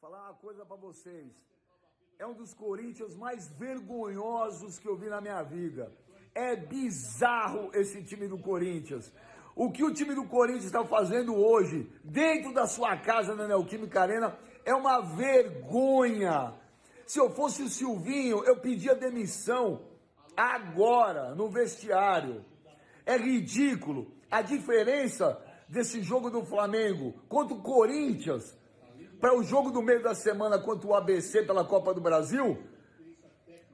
Falar uma coisa para vocês. É um dos Corinthians mais vergonhosos que eu vi na minha vida. É bizarro esse time do Corinthians. O que o time do Corinthians está fazendo hoje, dentro da sua casa na Neoquímica Arena, é uma vergonha. Se eu fosse o Silvinho, eu pedia demissão agora, no vestiário. É ridículo. A diferença desse jogo do Flamengo contra o Corinthians para o jogo do meio da semana contra o ABC pela Copa do Brasil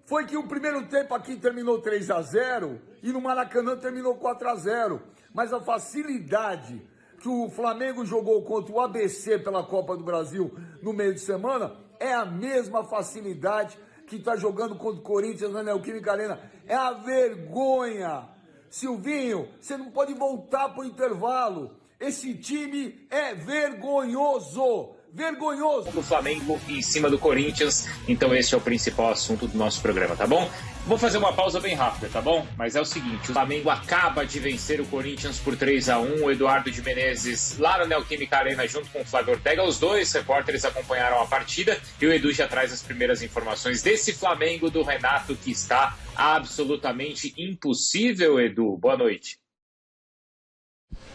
foi que o primeiro tempo aqui terminou 3-0 e no Maracanã terminou 4-0. Mas a facilidade que o Flamengo jogou contra o ABC pela Copa do Brasil no meio de semana é a mesma facilidade que está jogando contra o Corinthians na Neoquímica Arena. É a vergonha. Silvinho, você não pode voltar para o intervalo. Esse time é vergonhoso. Vergonhoso. Do Flamengo em cima do Corinthians, então esse é o principal assunto do nosso programa, tá bom? Vou fazer uma pausa bem rápida, tá bom? Mas é o seguinte, o Flamengo acaba de vencer o Corinthians por 3-1, o Eduardo de Menezes lá na Neoquímica Arena junto com o Flávio Ortega, os dois repórteres acompanharam a partida e o Edu já traz as primeiras informações desse Flamengo do Renato que está absolutamente impossível, Edu. Boa noite.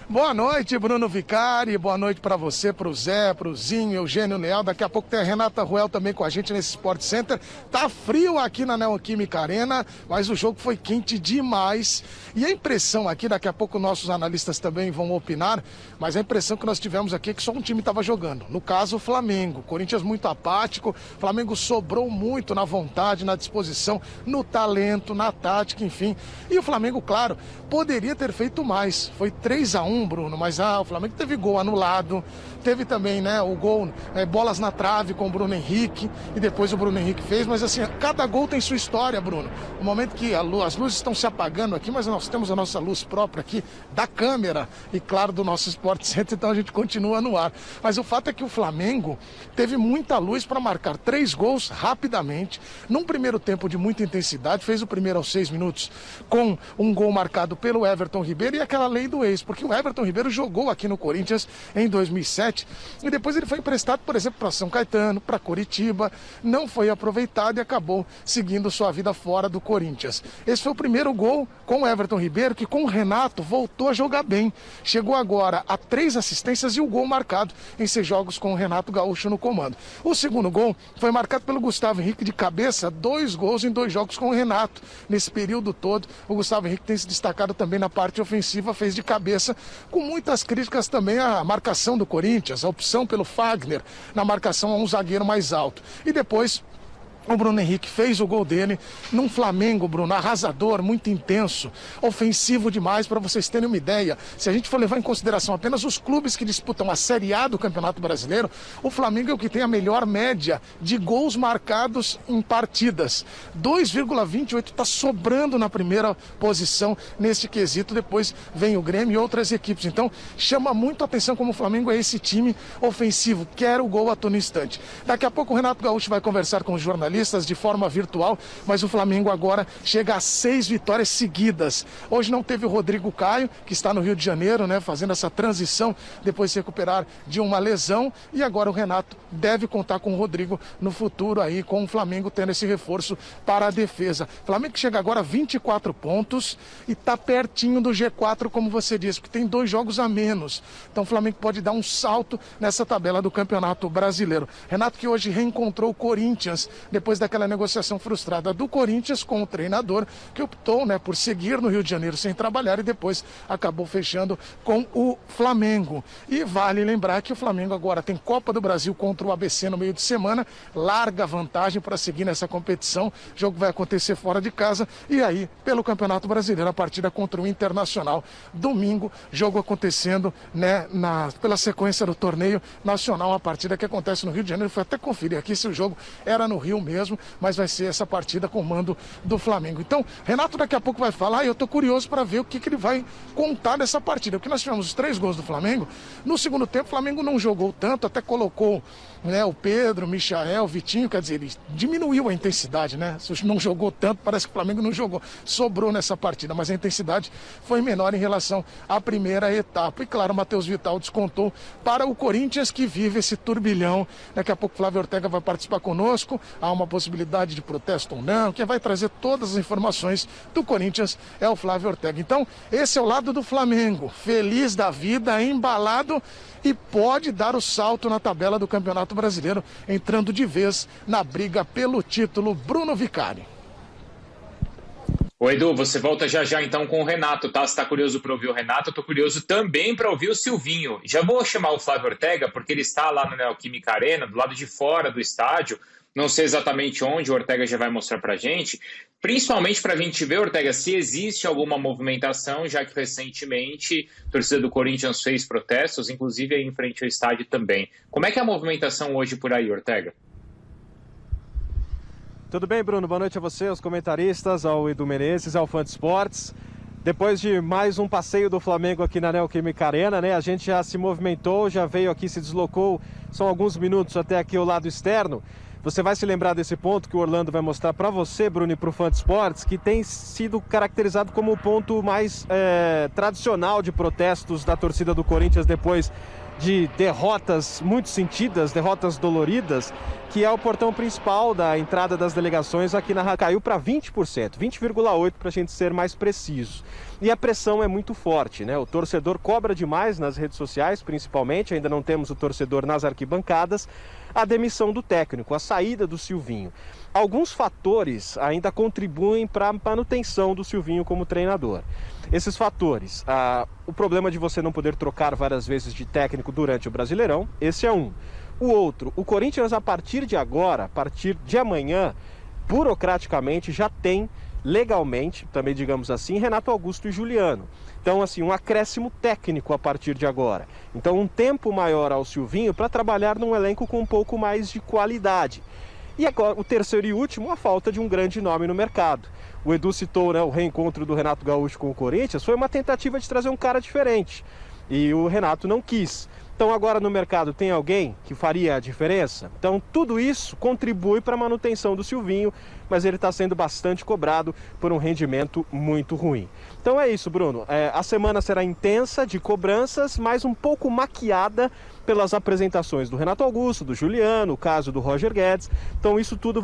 Boa noite, Bruno Vicari, boa noite para você, para o Zé, para o Zinho, Eugênio Leal. Daqui a pouco tem a Renata Ruel também com a gente nesse Sport Center. Tá frio aqui na Neoquímica Arena, mas o jogo foi quente demais. E a impressão aqui, daqui a pouco nossos analistas também vão opinar, mas a impressão que nós tivemos aqui é que só um time estava jogando. No caso, o Flamengo. Corinthians muito apático, o Flamengo sobrou muito na vontade, na disposição, no talento, na tática, enfim. E o Flamengo, claro, poderia ter feito mais. Foi 3-1. Bruno, mas o Flamengo teve gol anulado, teve também, né, o gol, bolas na trave com o Bruno Henrique, e depois o Bruno Henrique fez, mas assim, cada gol tem sua história, Bruno. No momento que as luzes estão se apagando aqui, mas nós temos a nossa luz própria aqui, da câmera, e claro, do nosso Sport Center, então a gente continua no ar. Mas o fato é que o Flamengo teve muita luz para marcar 3 gols rapidamente, num primeiro tempo de muita intensidade, fez o primeiro aos 6 minutos, com um gol marcado pelo Everton Ribeiro e aquela lei do ex, porque o Everton Ribeiro jogou aqui no Corinthians em 2007 e depois ele foi emprestado, por exemplo, para São Caetano, para Coritiba, não foi aproveitado e acabou seguindo sua vida fora do Corinthians. Esse foi o primeiro gol com o Everton Ribeiro, que com o Renato voltou a jogar bem. Chegou agora a 3 assistências e o gol marcado em 6 jogos com o Renato Gaúcho no comando. O segundo gol foi marcado pelo Gustavo Henrique de cabeça, 2 gols em 2 jogos com o Renato. Nesse período todo, o Gustavo Henrique tem se destacado também na parte ofensiva, fez de cabeça, com muitas críticas também à marcação do Corinthians, a opção pelo Fagner na marcação a um zagueiro mais alto. E depois o Bruno Henrique fez o gol dele num Flamengo, Bruno, arrasador, muito intenso, ofensivo demais, para vocês terem uma ideia. Se a gente for levar em consideração apenas os clubes que disputam a Série A do Campeonato Brasileiro, o Flamengo é o que tem a melhor média de gols marcados em partidas. 2,28, está sobrando na primeira posição neste quesito. Depois vem o Grêmio e outras equipes. Então, chama muito a atenção como o Flamengo é esse time ofensivo, quer o gol a todo instante. Daqui a pouco o Renato Gaúcho vai conversar com os jornalistas de forma virtual, mas o Flamengo agora chega a 6 vitórias seguidas. Hoje não teve o Rodrigo Caio, que está no Rio de Janeiro, né, fazendo essa transição depois de se recuperar de uma lesão, e agora o Renato deve contar com o Rodrigo no futuro aí, com o Flamengo tendo esse reforço para a defesa. O Flamengo que chega agora a 24 pontos e está pertinho do G4, como você disse, porque tem 2 jogos a menos. Então o Flamengo pode dar um salto nessa tabela do Campeonato Brasileiro. Renato que hoje reencontrou o Corinthians, depois daquela negociação frustrada do Corinthians com o treinador, que optou, né, por seguir no Rio de Janeiro sem trabalhar e depois acabou fechando com o Flamengo. E vale lembrar que o Flamengo agora tem Copa do Brasil contra o ABC no meio de semana, larga vantagem para seguir nessa competição. O jogo vai acontecer fora de casa e aí, pelo Campeonato Brasileiro, a partida contra o Internacional. Domingo, jogo acontecendo, né, pela sequência do torneio nacional, a partida que acontece no Rio de Janeiro. Foi até conferir aqui se o jogo era no Rio mesmo, mas vai ser essa partida com o mando do Flamengo. Então, Renato daqui a pouco vai falar e eu tô curioso para ver o que ele vai contar dessa partida, porque nós tivemos os 3 gols do Flamengo. No segundo tempo, o Flamengo não jogou tanto, até colocou, né, o Pedro, o Michael, o Vitinho, quer dizer, ele diminuiu a intensidade, né? Se não jogou tanto, parece que o Flamengo não jogou, sobrou nessa partida, mas a intensidade foi menor em relação à primeira etapa. E claro, o Matheus Vital descontou para o Corinthians, que vive esse turbilhão. Daqui a pouco o Flávio Ortega vai participar conosco, há uma possibilidade de protesto ou não, quem vai trazer todas as informações do Corinthians é o Flávio Ortega. Então, esse é o lado do Flamengo, feliz da vida, embalado e pode dar o salto na tabela do Campeonato Brasileiro, entrando de vez na briga pelo título. Bruno Vicari. Ô Edu, você volta já então com o Renato, tá? Você tá curioso para ouvir o Renato, eu tô curioso também para ouvir o Silvinho. Já vou chamar o Flávio Ortega, porque ele está lá no Neoquímica Arena, do lado de fora do estádio. Não sei exatamente onde, o Ortega já vai mostrar pra gente. Principalmente para a gente ver, Ortega, se existe alguma movimentação, já que recentemente a torcida do Corinthians fez protestos, inclusive aí em frente ao estádio também. Como é que é a movimentação hoje por aí, Ortega? Tudo bem, Bruno? Boa noite a você, aos comentaristas, ao Edu Menezes, ao Fã de Esportes. Depois de mais um passeio do Flamengo aqui na Neoquímica Arena, né? A gente já se movimentou, já veio aqui, se deslocou, são alguns minutos até aqui ao lado externo. Você vai se lembrar desse ponto que o Orlando vai mostrar para você, Bruno, e para o Fã de Esportes, que tem sido caracterizado como o ponto mais tradicional de protestos da torcida do Corinthians depois de derrotas muito sentidas, derrotas doloridas, que é o portão principal da entrada das delegações aqui na rádio. Caiu para 20%, 20,8% para a gente ser mais preciso. E a pressão é muito forte, né? O torcedor cobra demais nas redes sociais, principalmente, ainda não temos o torcedor nas arquibancadas, a demissão do técnico, a saída do Silvinho. Alguns fatores ainda contribuem para a manutenção do Silvinho como treinador. Esses fatores, o problema de você não poder trocar várias vezes de técnico durante o Brasileirão, esse é um. O outro, o Corinthians a partir de agora, a partir de amanhã, burocraticamente já tem legalmente, também digamos assim, Renato Augusto e Juliano. Então, assim, um acréscimo técnico a partir de agora. Então, um tempo maior ao Silvinho para trabalhar num elenco com um pouco mais de qualidade. E agora, o terceiro e último, a falta de um grande nome no mercado. O Edu citou, né, o reencontro do Renato Gaúcho com o Corinthians, foi uma tentativa de trazer um cara diferente. E o Renato não quis. Então agora no mercado tem alguém que faria a diferença? Então tudo isso contribui para a manutenção do Silvinho, mas ele está sendo bastante cobrado por um rendimento muito ruim. Então é isso, Bruno. A semana será intensa de cobranças, mas um pouco maquiada pelas apresentações do Renato Augusto, do Juliano, o caso do Roger Guedes. Então isso tudo